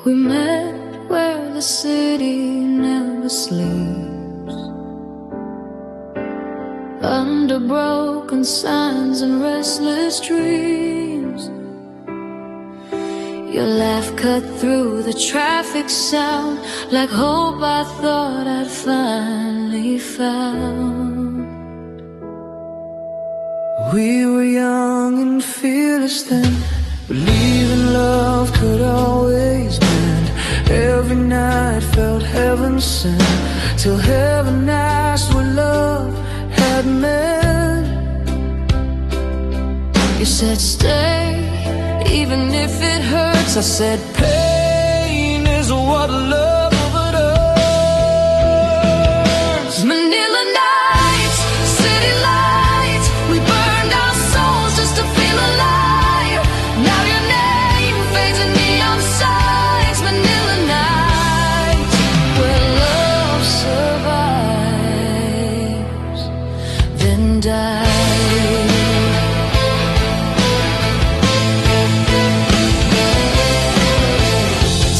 We met where the city never sleeps, under broken signs and restless dreams. Your laugh cut through the traffic sound like hope I thought I'd finally found. We were young and fearless then, believing love could always mend. Every night felt heaven sent, till heaven asked what love had meant. You said stay, even if it hurts. I said pain is what love earns. Manila nights, city lights, we burned our souls just to feel alive. Now your name fades in neon signs. Manila nights, where love survives, then dies.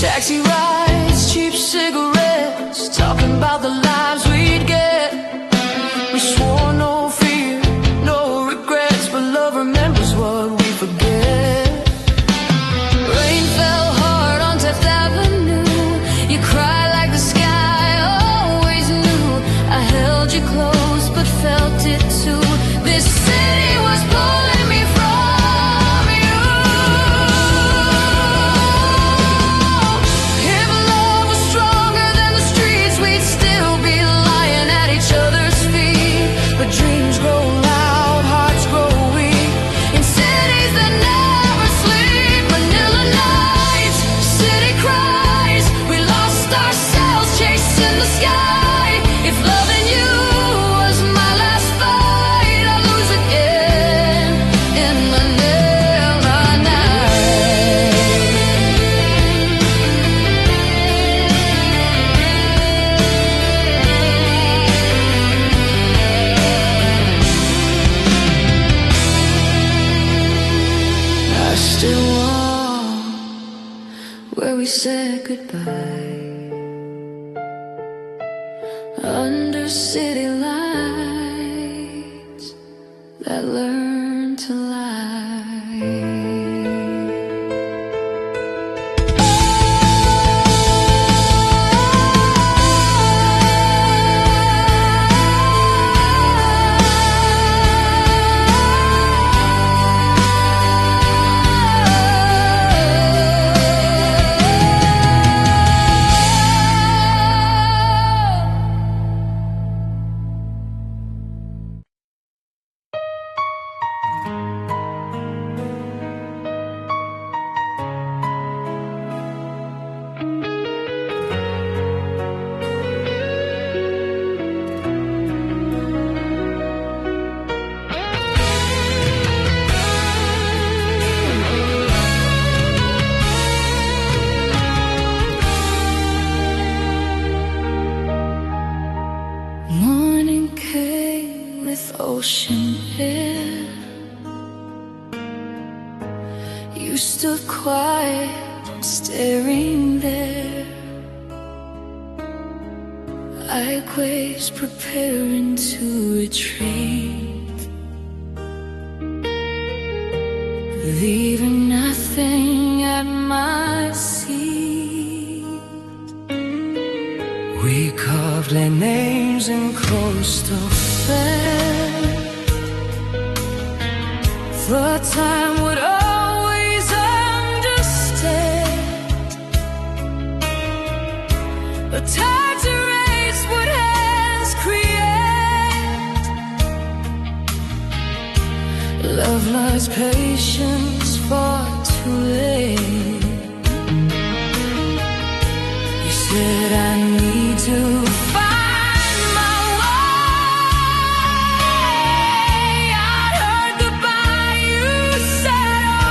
Taxi rides, cheap cigarettes, talking about the lives we'd get. We swore no fear, no regrets, but love remembers what we forget. Rain fell hard on 10th Avenue. You cried like the sky always knew. I held you close but felt it too. This city was pulling me from you. If love was stronger than the streets, we'd still be lying at each other's feet. But dreams grow loud, hearts grow weak, In cities that never sleep. Manila nights, city cries, we lost ourselves chasing the sky. If loving you was my last fight, I'd lose again in Manila nights. I still walk where we said goodbye, under city lights that learn to lie. Morning came with ocean air. You stood quiet, staring there. I quaked, preparing to retreat, leaving nothing at my seat. We carved their names in coastal sand. The time would always understand. The tides erase what hands create. Love lost patience far too late. You said I need to find my way. I heard goodbye, you said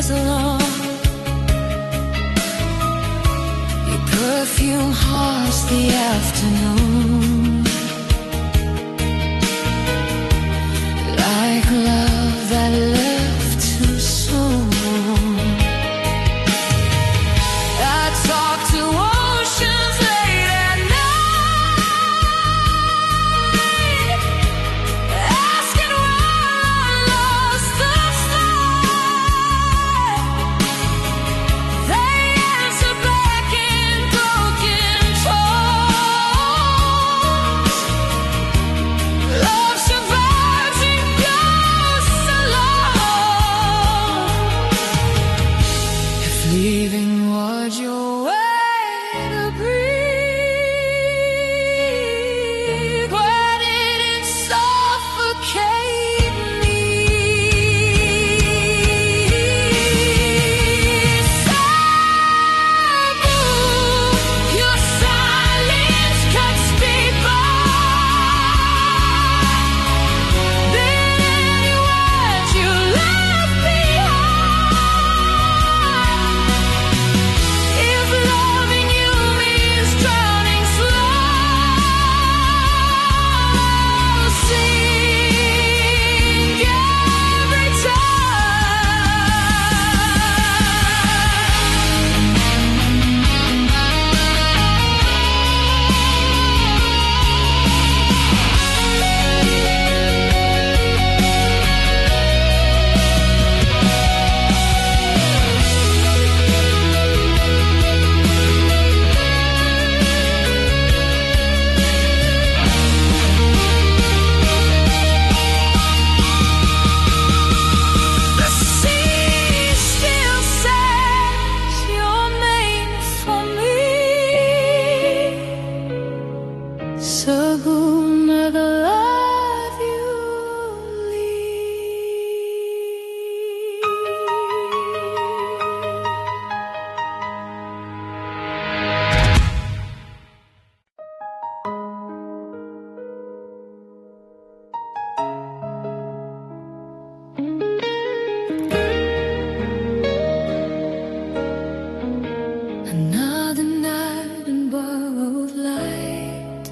days long. Your perfume haunts the afternoon, like love that left too soon. I talk to oceans late at night, asking where I lost the sight. They answer back in broken tones. Love survives and goes alone. If leaving was your way to breathe, why didn't suffocate me? Sabu, your silence cuts deeper than any words you left behind. If loving you means drowning slow, sing every The sea still says you're made for me. So who never let you Another night in borrowed light,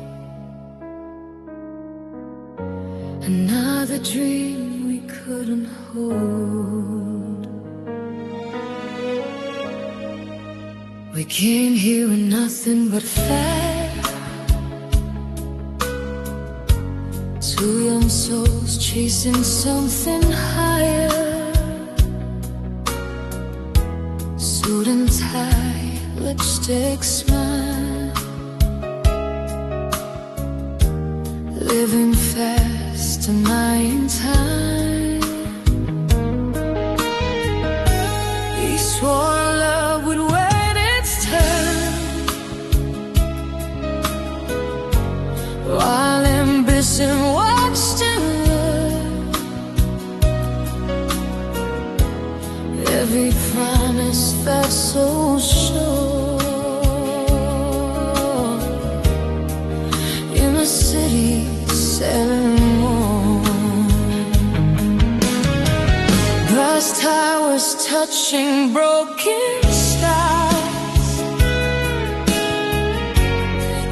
another dream we couldn't hold. We came here with nothing but fair, two young souls chasing something higher. Suit and tie, lipstick smile, living fast, denying time. We swore love would wait its turn, while ambition watched and learned. Every promise that's so sure in a city set in moon. Brass towers touching broken stars,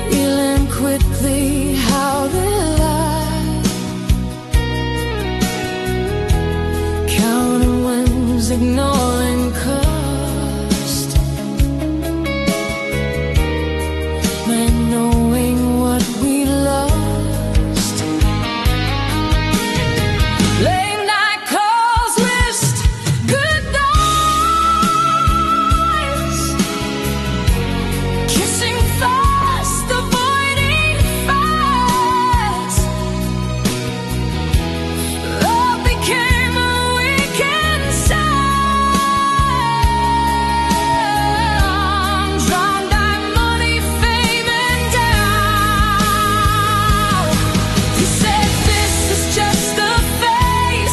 feeling quickly how they lie. Counting wins, ignoring cost, man knowing what we lost. Late night calls, missed goodbyes, kissing fast, avoiding fights. Love became a weekend sound, drowned by money, fame, and doubt. You said this is just a phase,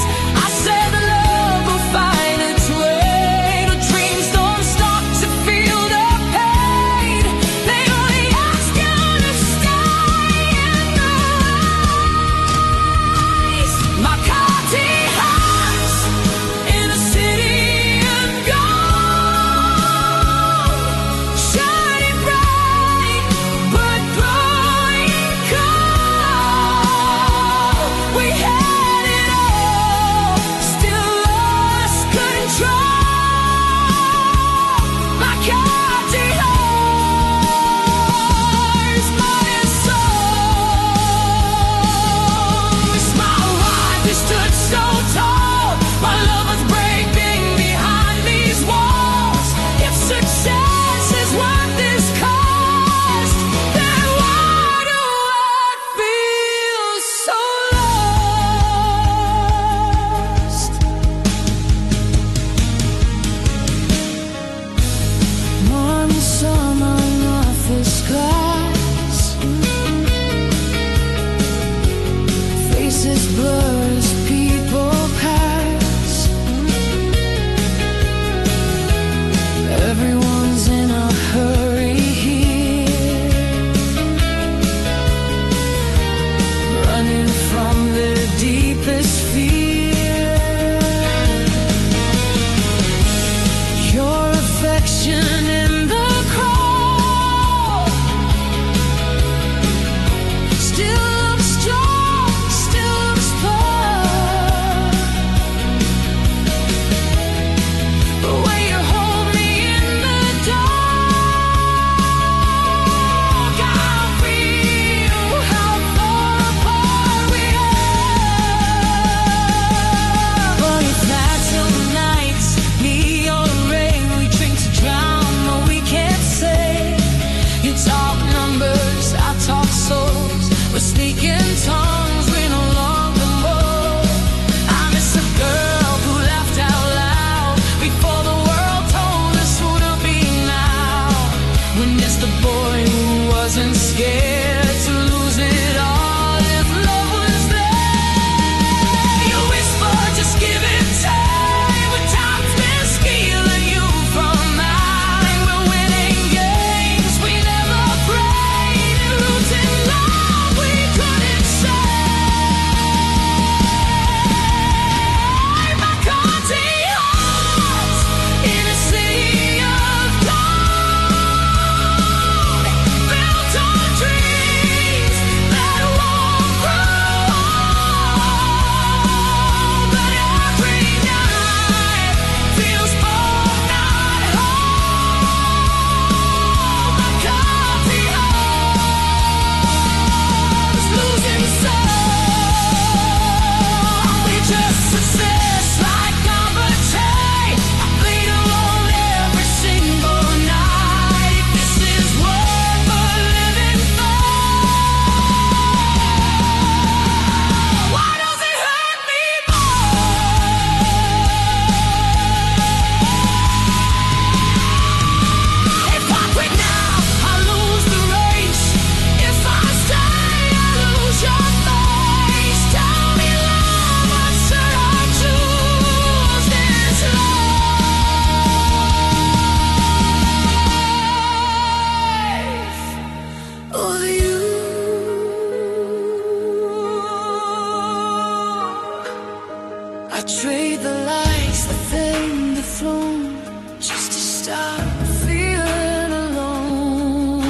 I trade the lights, the fame, the flown, just to stop feeling alone.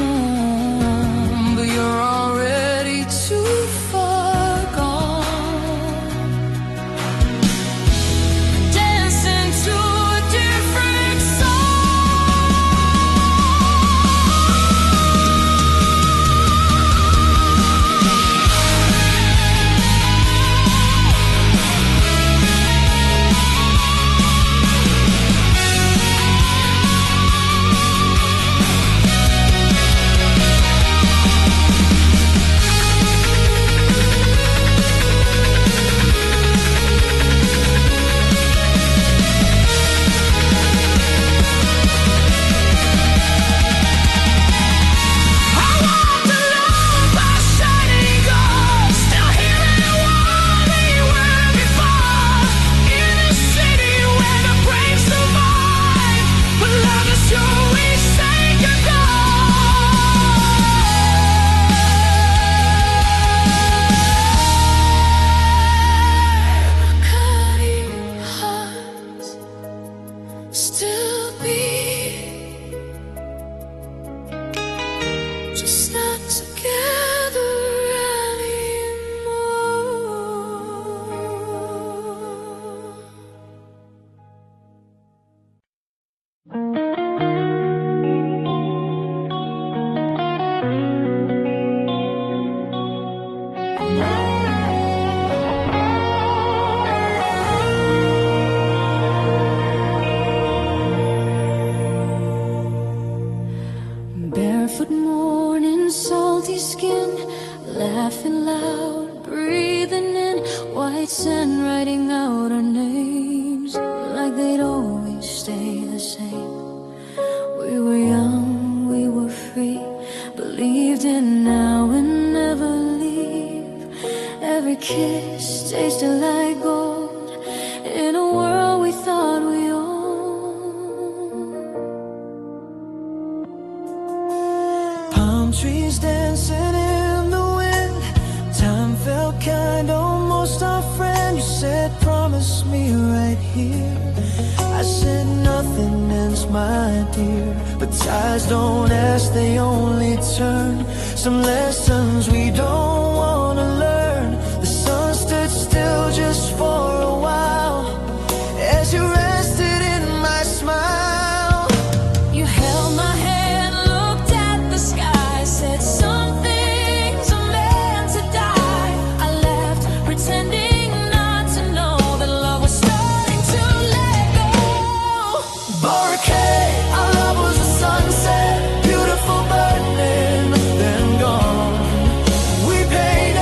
But you're already too far gone, dancing to a different still be, just not together barefoot morning, salty skin, laughing loud, breathing in white sand, writing out our names like they'd always stay the same. We were young, we were free, believed in now and never leave. Every kiss tasted like gold in a world we thought we owned. Trees dancing in the wind, time felt kind, almost our friend. You said promise me right here, I said nothing ends my dear. But tides don't ask, they only turn. Some lessons we don't wanna learn. The sun stood still just for a while as you rested in my smile. You held my hand, looked at the sky, said some things are meant to die. I left pretending not to know that love was starting to let go. Bouquet, our love was a sunset, beautiful burning, then gone. We paid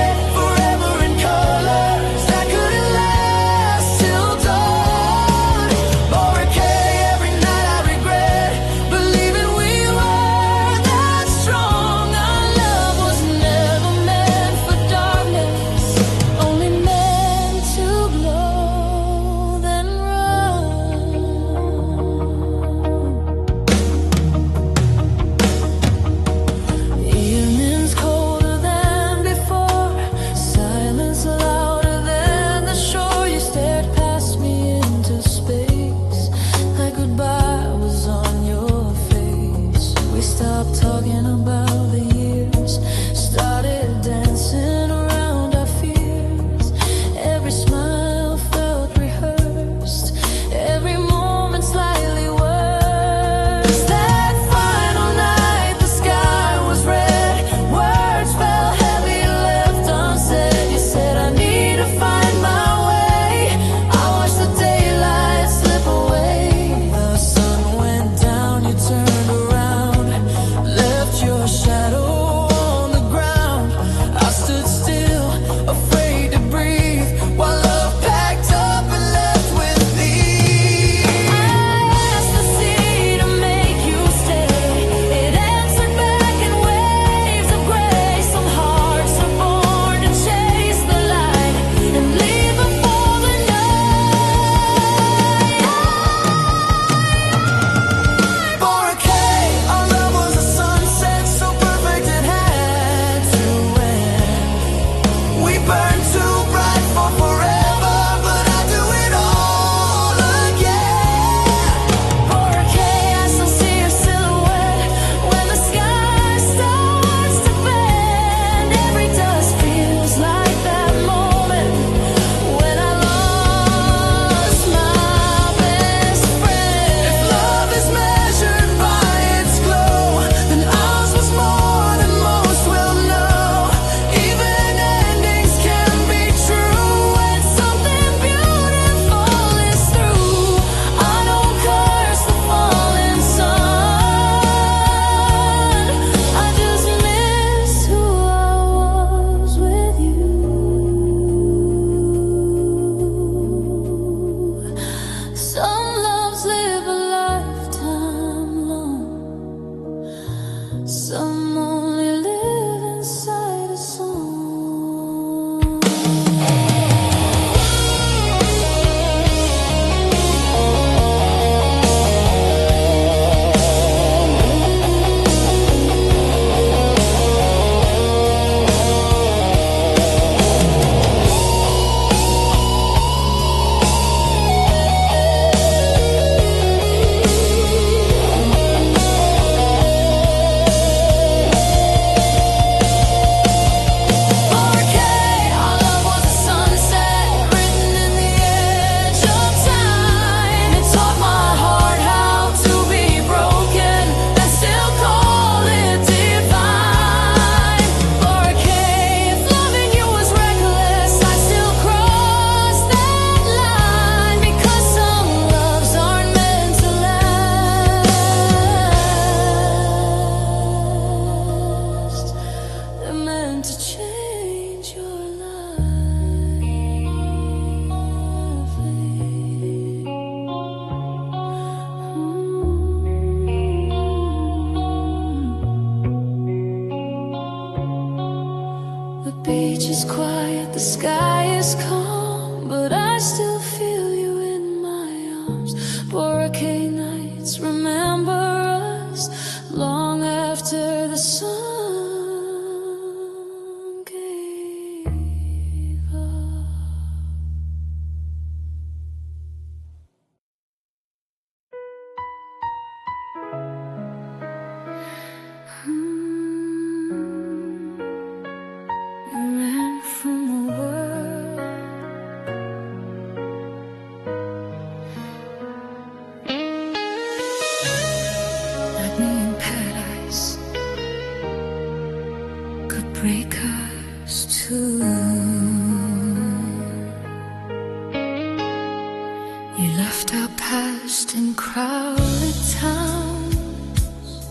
You left our past in crowded towns,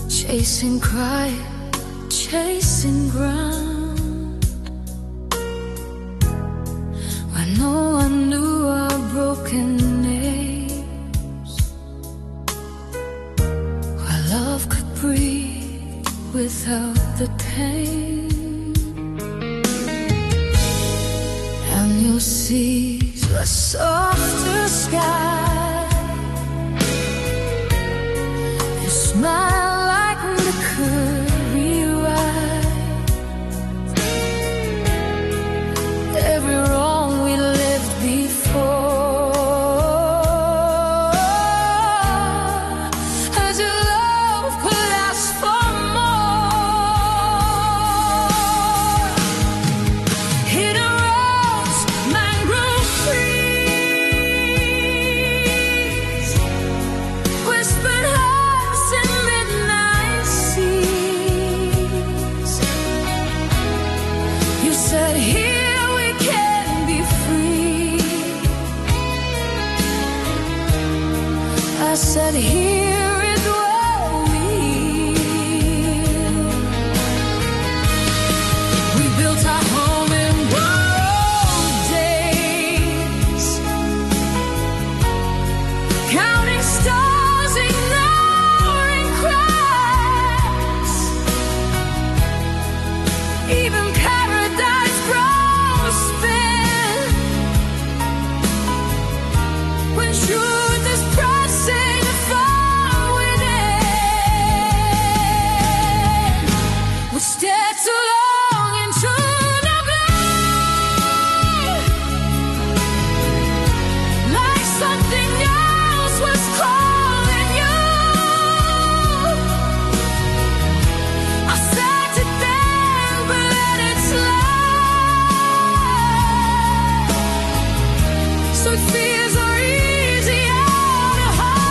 chasing quiet, chasing ground, where no one knew our broken names, where love could breathe without the pain. And you'll see a softer sky. You smile like liquor rewrite every wrong we lived before. As your love could ask for more. Hit a rose, mangrove trees, whispered hugs in midnight seas. You said here we can be free. I said here is where we built our home in wild days, counting stars, ignoring cracks. Even paradise grows spin when truth is pressing from within. We stared too long into the blue, like something else was calling you. I said to them, but let it slide. So fears are easier to hide.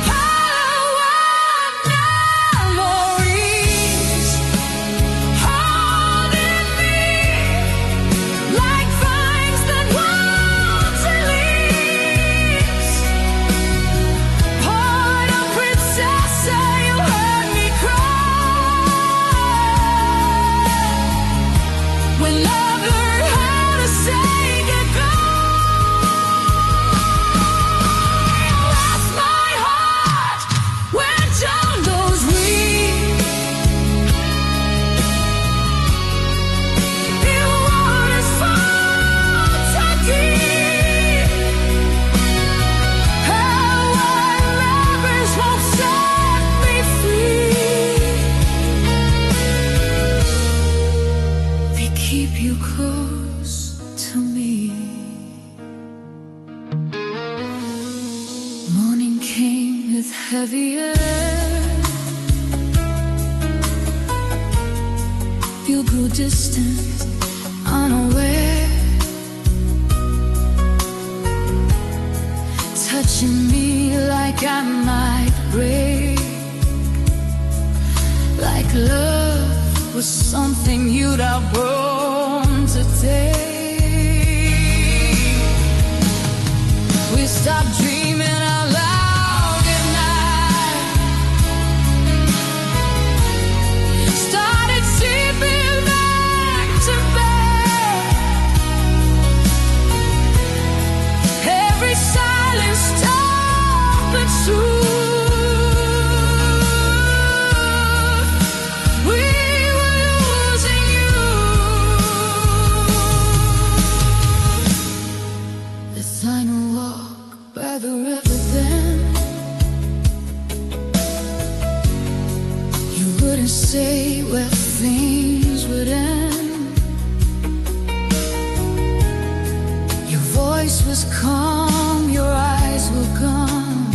Power memories holding me like vines that want to leaves. Part of princess, you heard me cry when love learned how to say goodbye. Lost my heart when jungles weep, in waters far too deep. Her white lovers won't set me free. They keep you close to me. Morning came with heavy air. You grew distant, unaware, touching me like I might break, like love was something you'd outgrown to take. We stopped dreaming out loud at night, started sleeping back to bed. Every silence told the truth. We were losing you. The final walk by the river then. You wouldn't say where things would end. Your voice was calm, your eyes were gone.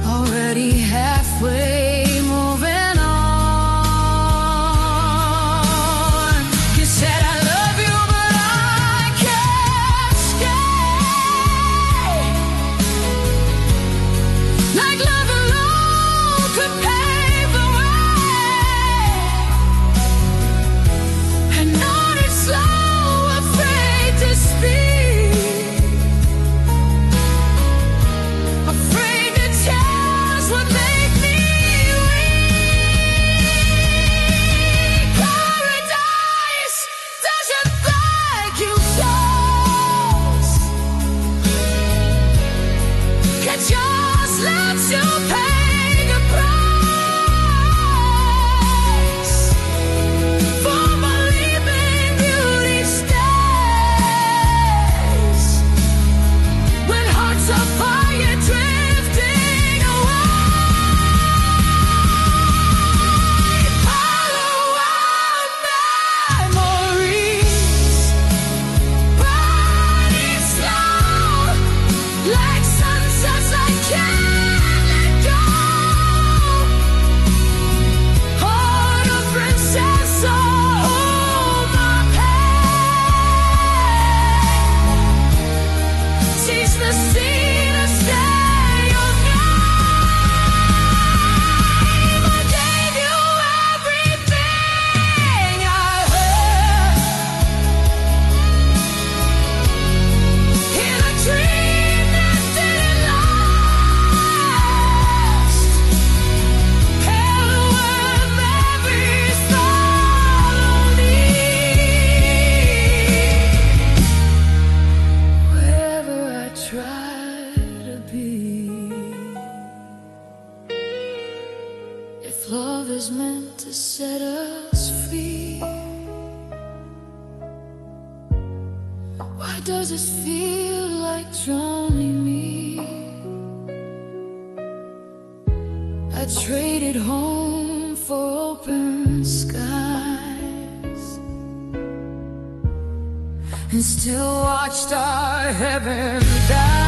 Already halfway moving on. You said I love you, but I can't stay. Like love alone could pave the way. us free? Why does it feel like drowning me? I traded home for open skies and still watched our heaven die.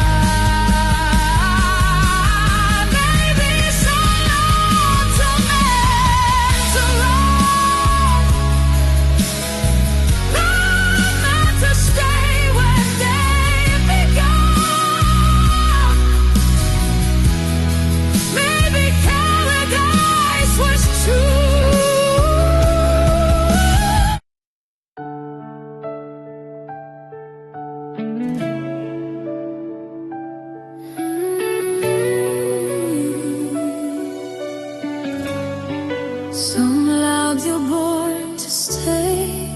Some loud you're born to stay,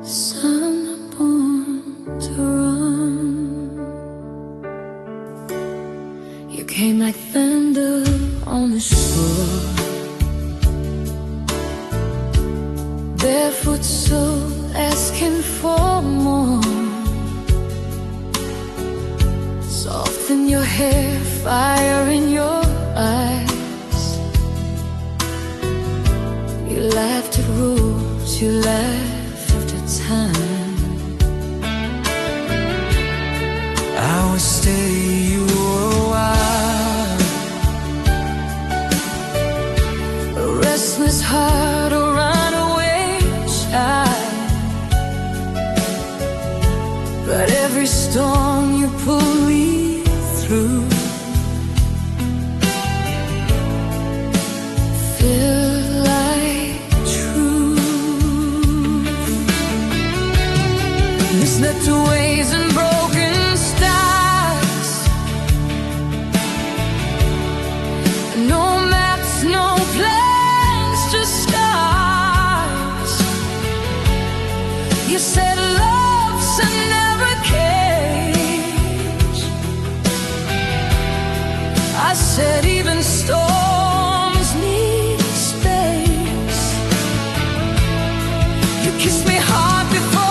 some are born to run. You came like thunder on the shore, barefoot soul asking for more. Soft in your hair, fire in your eyes. You laughed at rules, you laughed at time. I would stay you a while, a restless heart, a runaway child. But every storm you pull me through, slipped ways and broken stars. No maps, no plans, just stars. You said love's a narrow cage. I said even storms need space. You kissed me hard before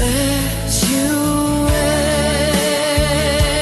let you in.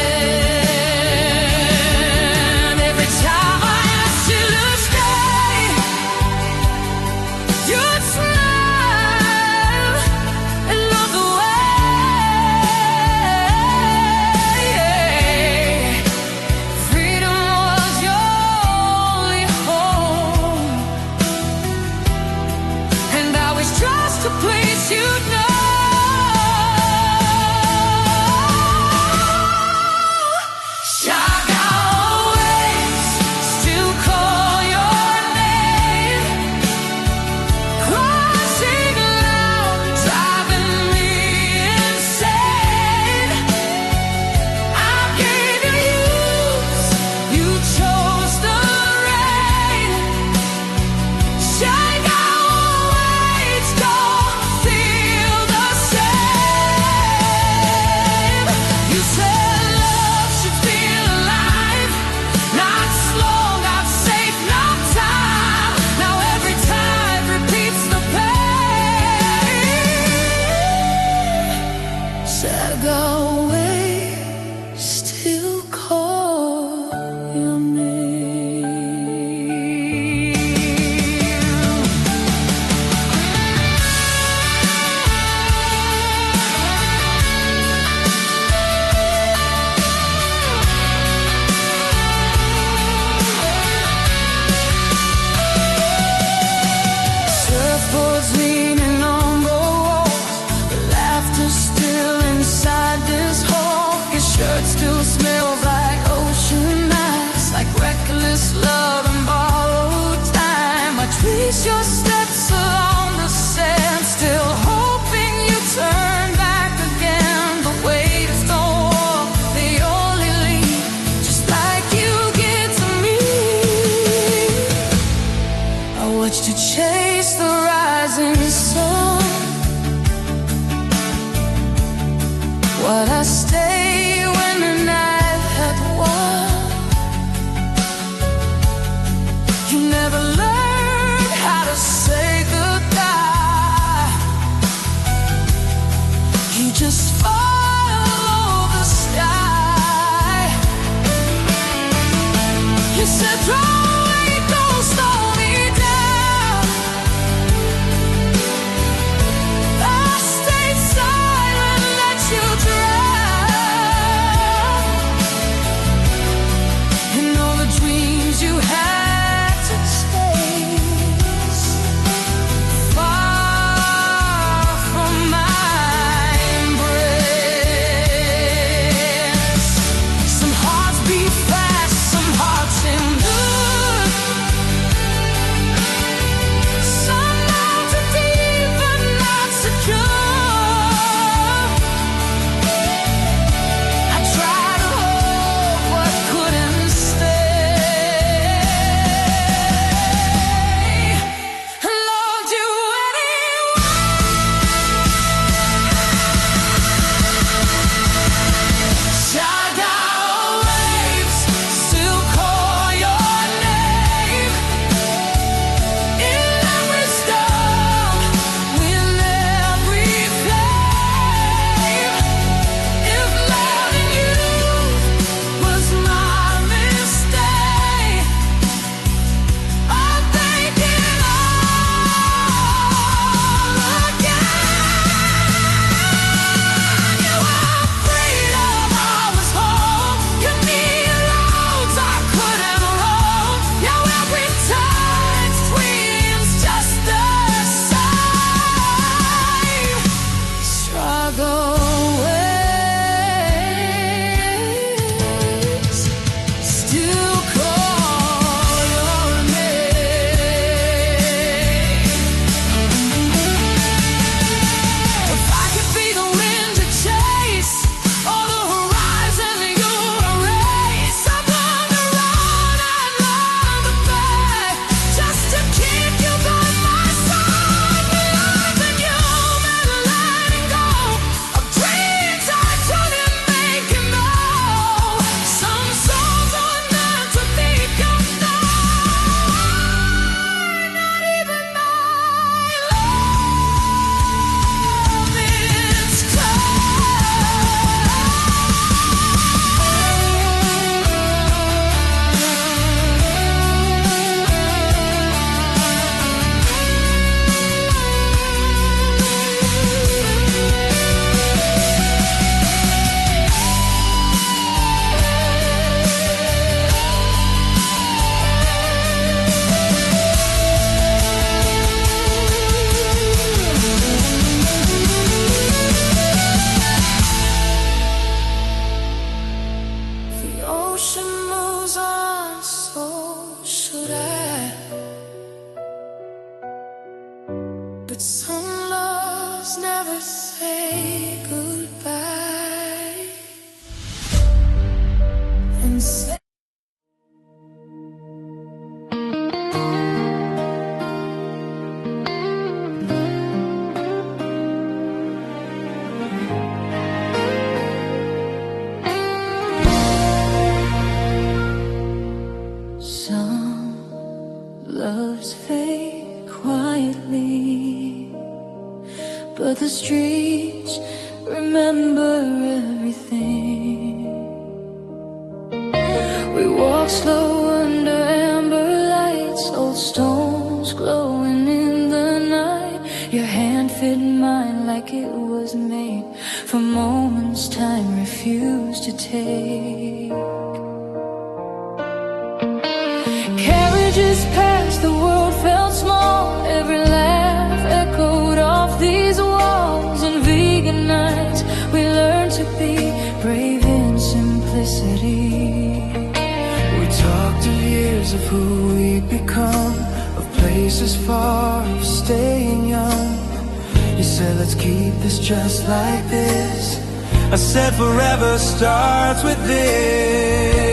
said, "Don't wait, don't slow me down." I stayed silent, let you drown. And all the dreams you had to chase, far from my embrace. Some hearts beat fast, some hearts in good. Some out too deep but not secure. I tried to hold what couldn't stay. I loved you anyway. Shut out waves, still call your name. In every storm, in every flame. If loving you was my mistake, I'll take it all again. You were freedom, I was home. You needed roads I couldn't roam. Yeah, every touch twins just the same. Struggle waves still call your name. If I could be the wind to chase, or the horizon you erase, I'd learn to run, I'd learn to fly, just to keep you by my side. Believing you meant letting go of dreams I couldn't make you know. Some souls are meant to be kept alive. Not even my love is the ocean moves on, so should I. But some loves never say goodbye. And say some loves fade quietly, but the streets remember everything. We walk slow under amber lights, old stones glowing in the night. Your hand fit mine like it was made for moments time refused to take. Carriages passed, the world felt small. Every laugh echoed off these walls. And vegan nights, we learned to be brave in simplicity. We talked of years of who we'd become, of places far, of staying young. You said, let's keep this just like this. I said, forever starts with this.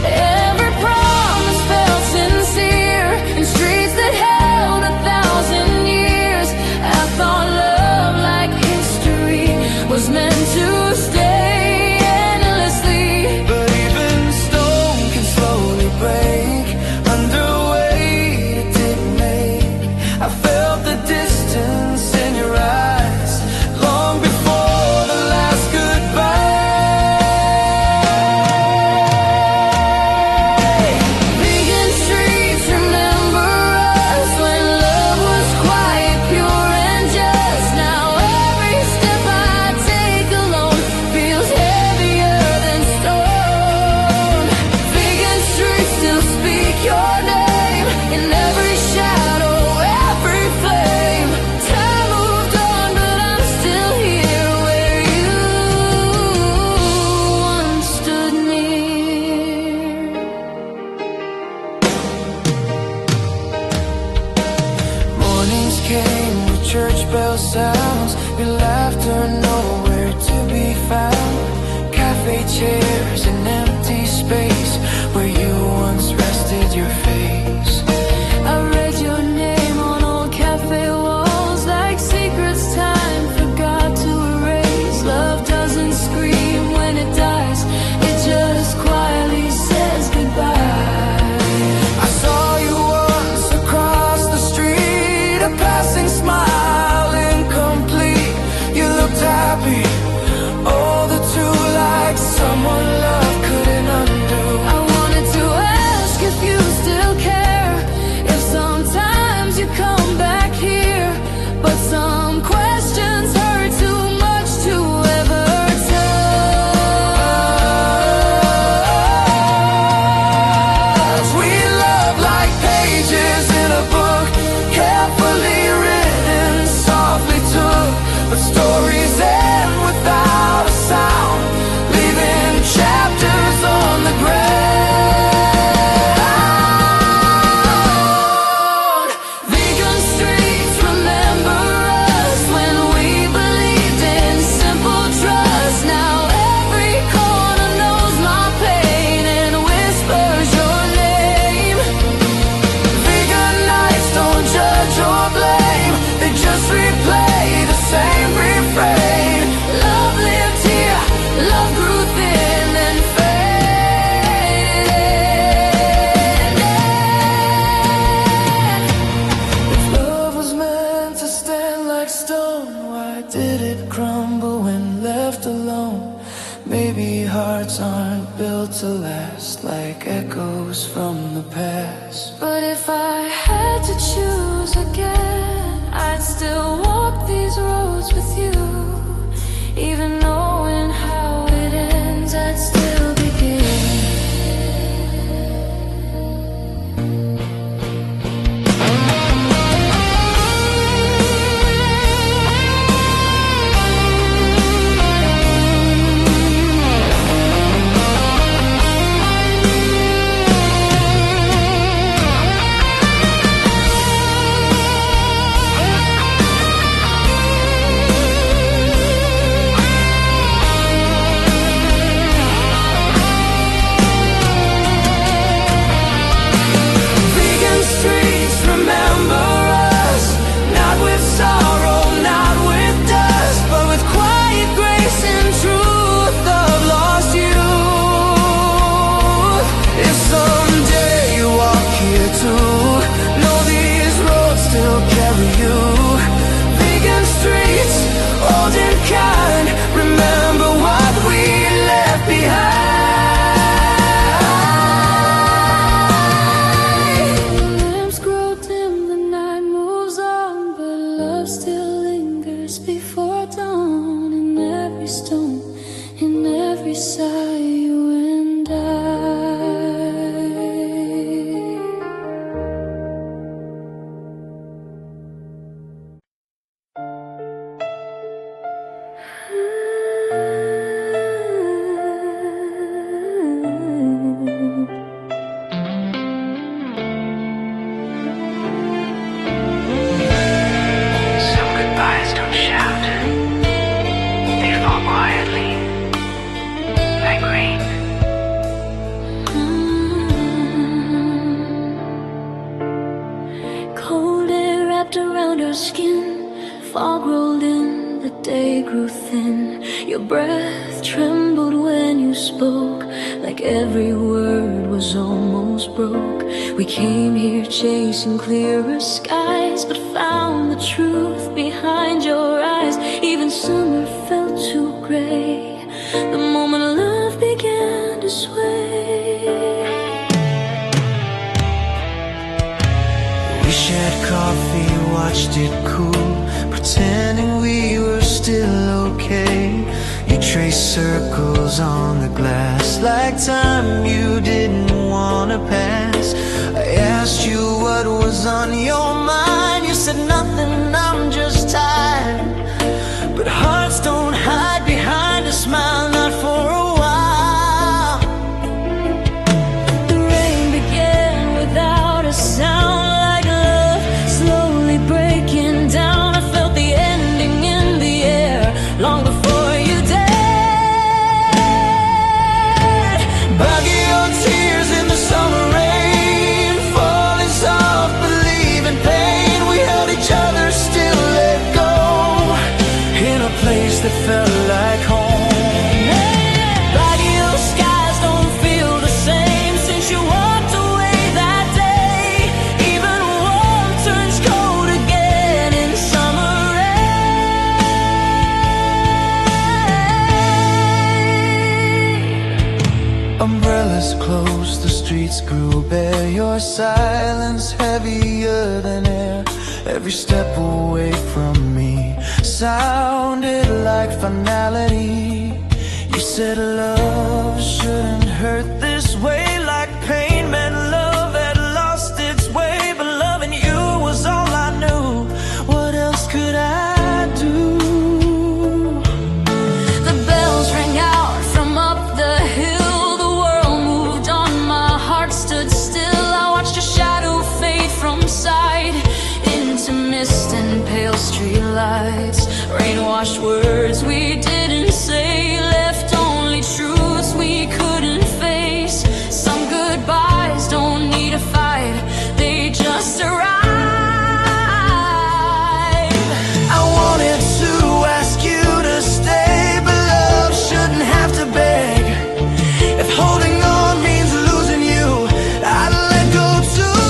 Every promise felt sincere in streets that held 1,000 years. I thought love, like history, was meant to stay endlessly. But even stone can slowly break under weight it didn't make. I felt the distance in your eyes long before the last goodbye. chairs and empty space where you once rested your face. I read your name on old cafe walls like secrets time forgot to erase. Love doesn't scream when it dies, it just quietly says goodbye. I saw you once across the street, a passing smile incomplete. You looked happy, all the too like someone love couldn't undo. I wanted to ask if you still care, if sometimes you come back here, but some questions hurt too much to ever touch. We love like pages in a book, carefully written, softly took, but stories end without a sound, leaving chapters on the ground. Vegan streets remember us when we believed in simple trust. Now every corner knows my pain and whispers your name. Vegan nights don't judge or blame, they just replay the same refrain. Love lived here, love grew thin and faded. If love was meant to stand like stone, why did it crumble when left alone? Maybe hearts aren't built to last like echoes from the past. But if I had to choose again, I'd still walk these roads with you. Even knowing how it ends, I'd still begin. Vegan streets remember us, not with sorrow, not with dust, but with quiet grace and truth of lost youth. If someday you walk here too, know these roads still carry you. Vegan streets, old and kind, remember what we left behind. Lamps grow dim, the night moves on, but love still lingers before dawn. In every stone, in every sigh, you and I. Some goodbyes don't shout, they fall quietly, like rain. Cold air wrapped around our skin, fog rolled in, the day grew thin. Your breath trembled when you spoke, like every word was almost broke. We came here chasing clearer skies, but found the truth behind your eyes. Even summer felt too gray the moment love began to sway. We shared coffee, watched it cool, pretending we were still okay. You traced circles on the glass like time you didn't want to pass. I asked you what was on your mind, you said nothing, I'm just tired. But hearts don't hide behind a smile, not for a while. The rain began without a sound, like love slowly breaking down. I felt the ending in the air long before you dared. Umbrellas closed, the streets grew bare. Your silence heavier than air. Every step away from me sounded like finality. You said love shouldn't hurt this way, like pain meant love had lost its way. But loving you was all I knew. What else could I do? The bells rang out from up the hill. The world moved on, my heart stood still. I watched your shadow fade from sight into mist and pale street lights. Rain-washed words we didn't say, left only truths we couldn't face. Some goodbyes don't need a fight, they just arrive. I wanted to ask you to stay, but love shouldn't have to beg. If holding on means losing you, I'd let go too.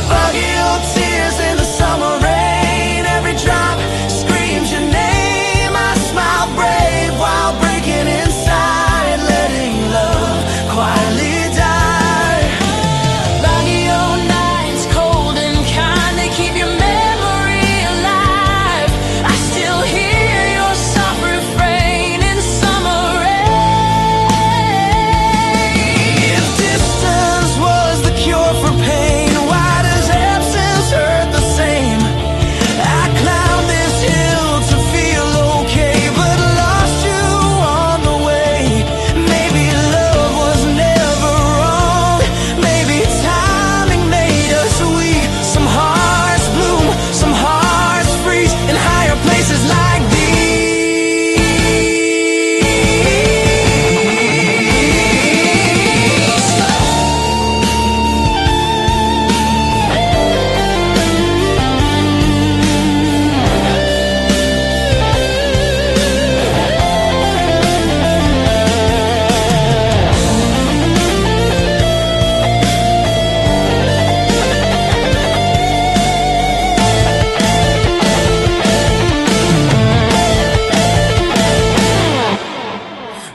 Foggy old tears in the summer rain. Every drop screams your name. I smile brave while breaking inside, letting love quietly die. Foggy old nights, cold and kind, they keep your memory alive. I still hear your soft refrain in summer rain. If distance was the cure for pain, why does absence hurt the same? I climbed this hill to feel okay, but lost you on the way. Maybe love was never wrong. Maybe timing made us weak. Some hearts bloom, some hearts freeze in higher places like these.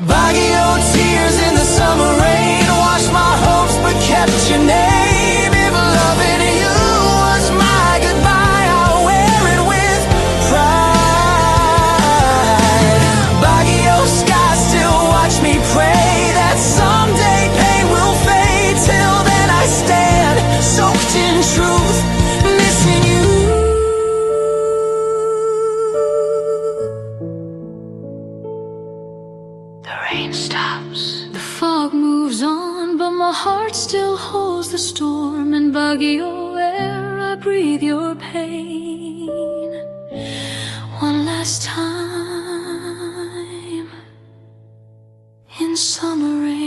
Foggy old tears in the summer rain washed my hopes but kept your name. If loving you was my goodbye, I'll wear it with pride. Foggy old skies still watch me pray that someday pain will fade. Till then I stand soaked in truth, missing you. The rain stops, The fog moves on, but my heart still holds the storm. In buggy air, I breathe your pain one last time in summer rain.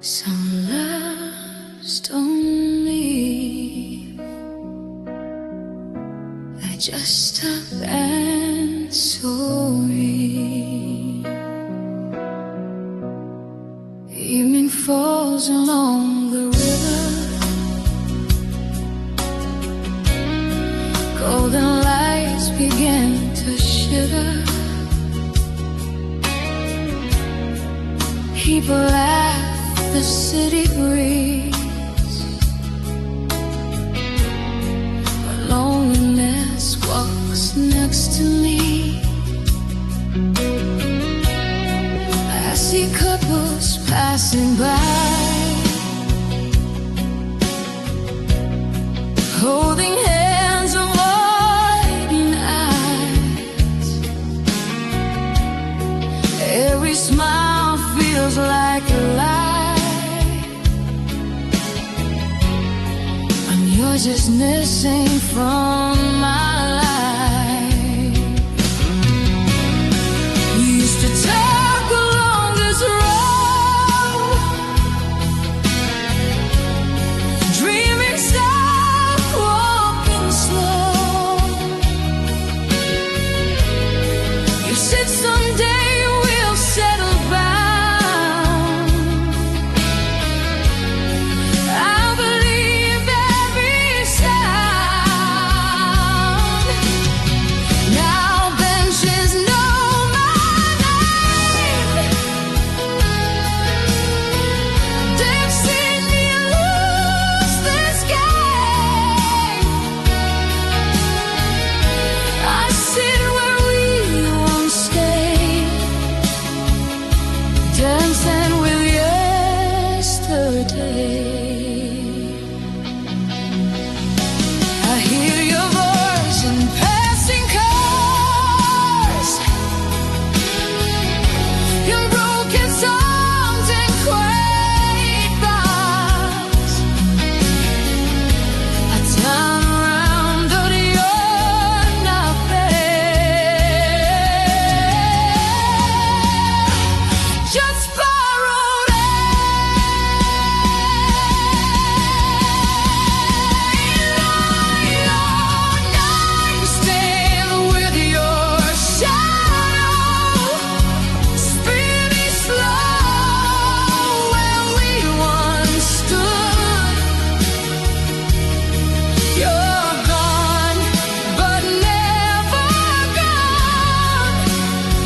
Some loves don't leave, I just stop and sorry. Evening falls along the river, golden lights begin to shiver. People laugh, the city breeze, but loneliness walks next to me. I see couples passing by, holding hands, avoiding eyes. Every smile feels like a lie, and you're just missing from my life.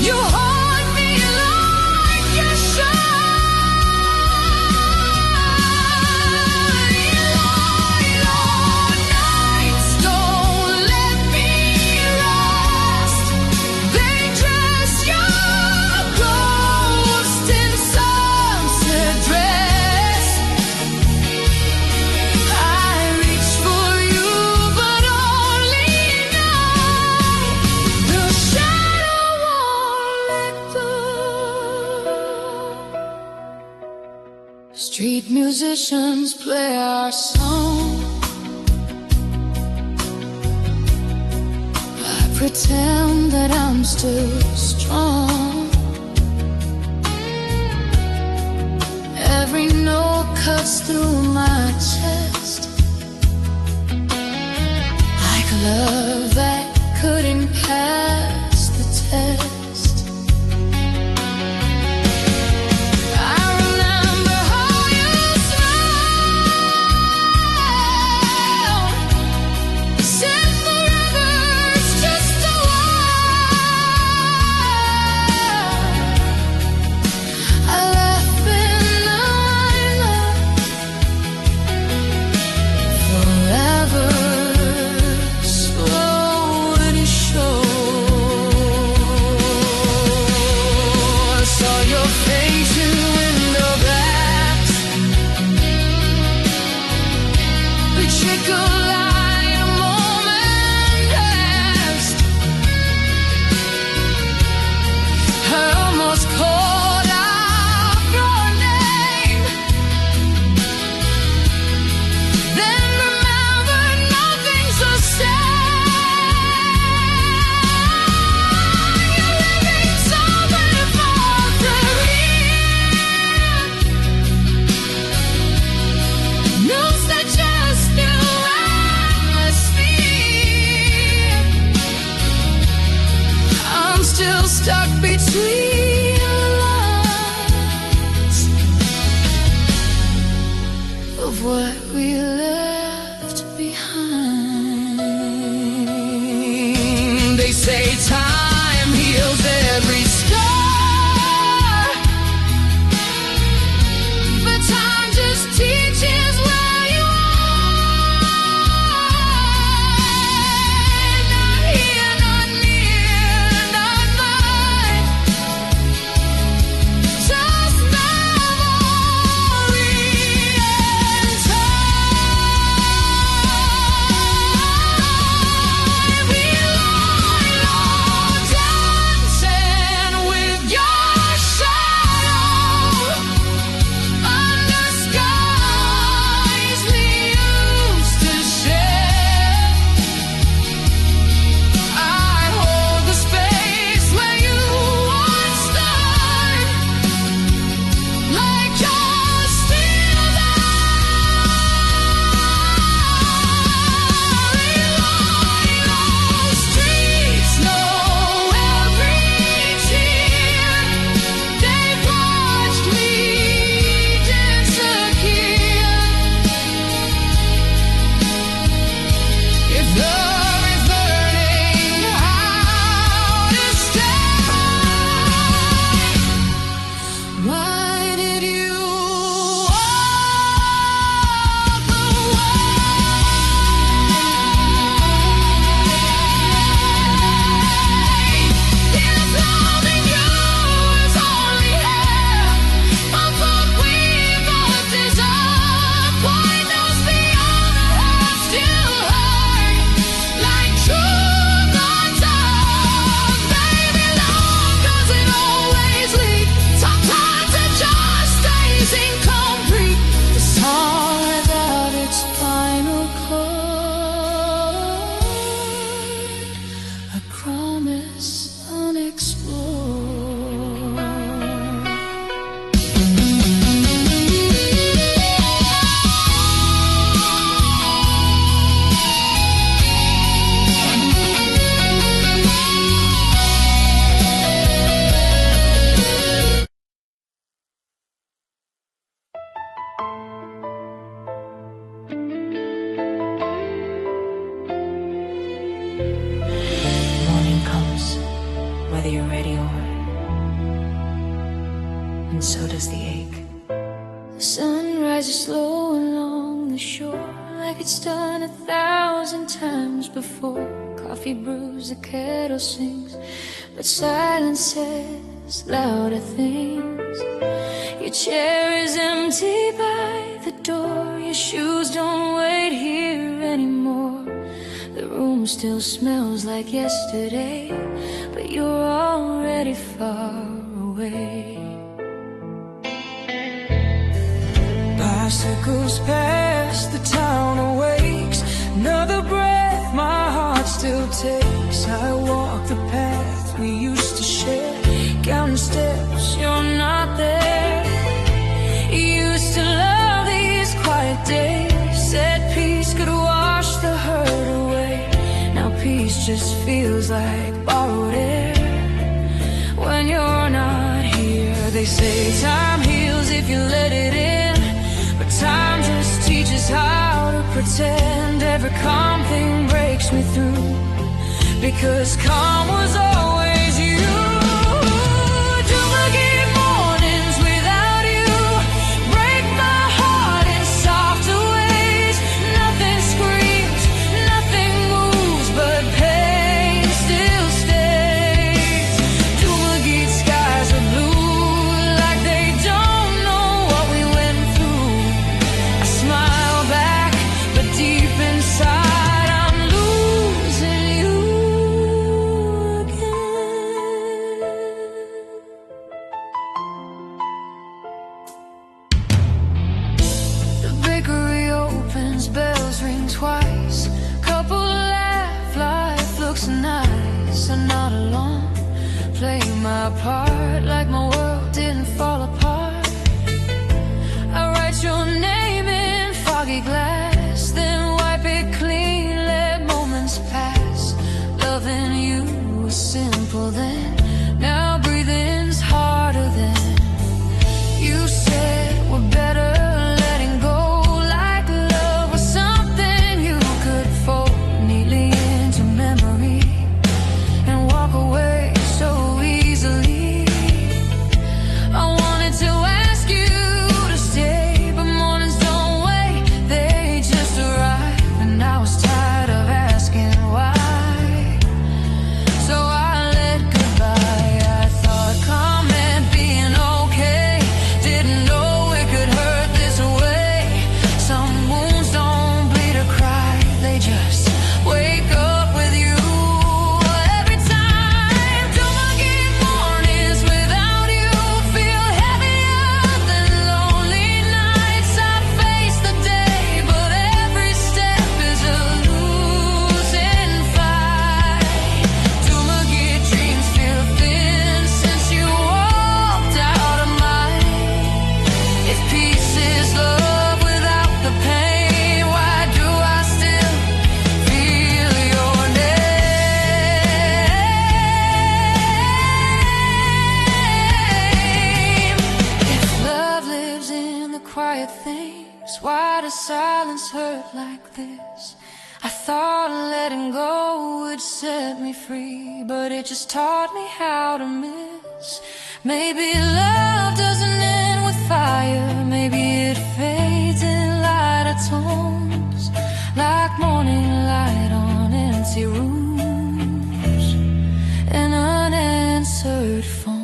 You haunt me like you shine. Light on nights, don't let me rest. They dress your ghost in sunset dress. I reach for you, but only now. The shadow won't let go. Street musicians play our song. I pretend that I'm still strong. Every note cuts through my chest like a love that couldn't pass the test. I remember how you smiled, set the rivers just a while. I laugh and I love forever, slowly show. I saw your face in window glass. The trickle like a moment past. I almost called out your name, then remembered nothing's the same. You're living somewhere farther in. Notes that just new atmosphere. I'm still stuck between the lines of what we left behind. They say time heals every scar, but time just teaches where you are. Not here, not near, not mine. Just memory and time. whether you're ready or... And so does the ache. The sun rises slow along the shore, like it's done 1,000 times before. Coffee brews, the kettle sings, but silence says louder things. Your chair is empty by the door. Your shoes don't wait here anymore. The room still smells like yesterday, but you're already far away. Bicycles past, the town awakes. Another breath my heart still takes. I walk the path we used to share, counting steps, you're not there. You used to love these quiet days, said peace could wash the hurt away. Now peace just feels like borrowed air when you're not here. They say time heals if you let it in, but time just teaches how to pretend. Every calm thing breaks me through, because calm was always you. Duplicate mornings without you break my heart in softer ways. Nothing screams, nothing moves, but pain still stays. Duplicate skies are blue, like they don't know what we went through. I smile back, but deep inside I'm losing you again. The bakery opens, bells ring twice. Couple laugh, life looks nice. I'm not alone, playing my part like my world didn't fall apart. I write your name in foggy glass, then wipe it clean, let moments pass. Loving you was simple then, now breathing's harder than. You said we're better letting go, like love was something you could fold neatly into memory and walk away so easily. I wanted to ask you to stay, but mornings don't wait, they just arrive. And I was tired of asking why, so I let goodbye. I thought calm meant being okay, didn't know it could hurt this way. Some wounds don't bleed or cry, they just wake up with you. Every time duplicate mornings without you feel heavier than lonely nights. I face the day, but every step is a losing fight. Duplicate dreams feel thin since you walked out of mine. If peace is love without the pain, why do I still feel your name? If love lives in the quiet things, why does silence hurt like this? I thought letting go would set me free, but it just taught me how to miss. Maybe love doesn't end with fire, maybe it fades in lighter tones, like morning light on empty rooms, an unanswered phone.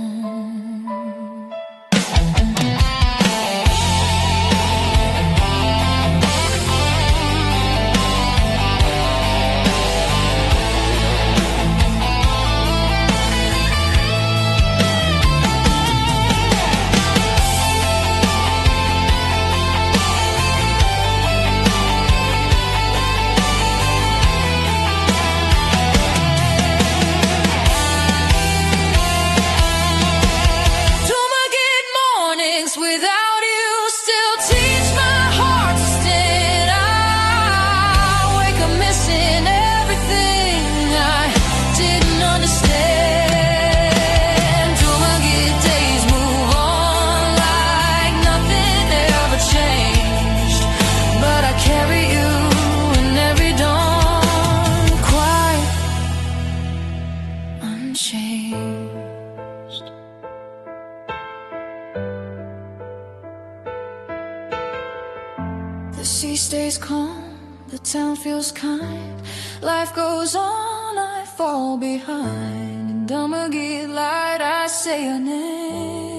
sea stays calm, the town feels kind. Life goes on, I fall behind. And I'ma get light, I say your name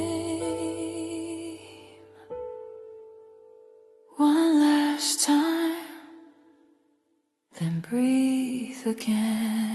one last time, then breathe again.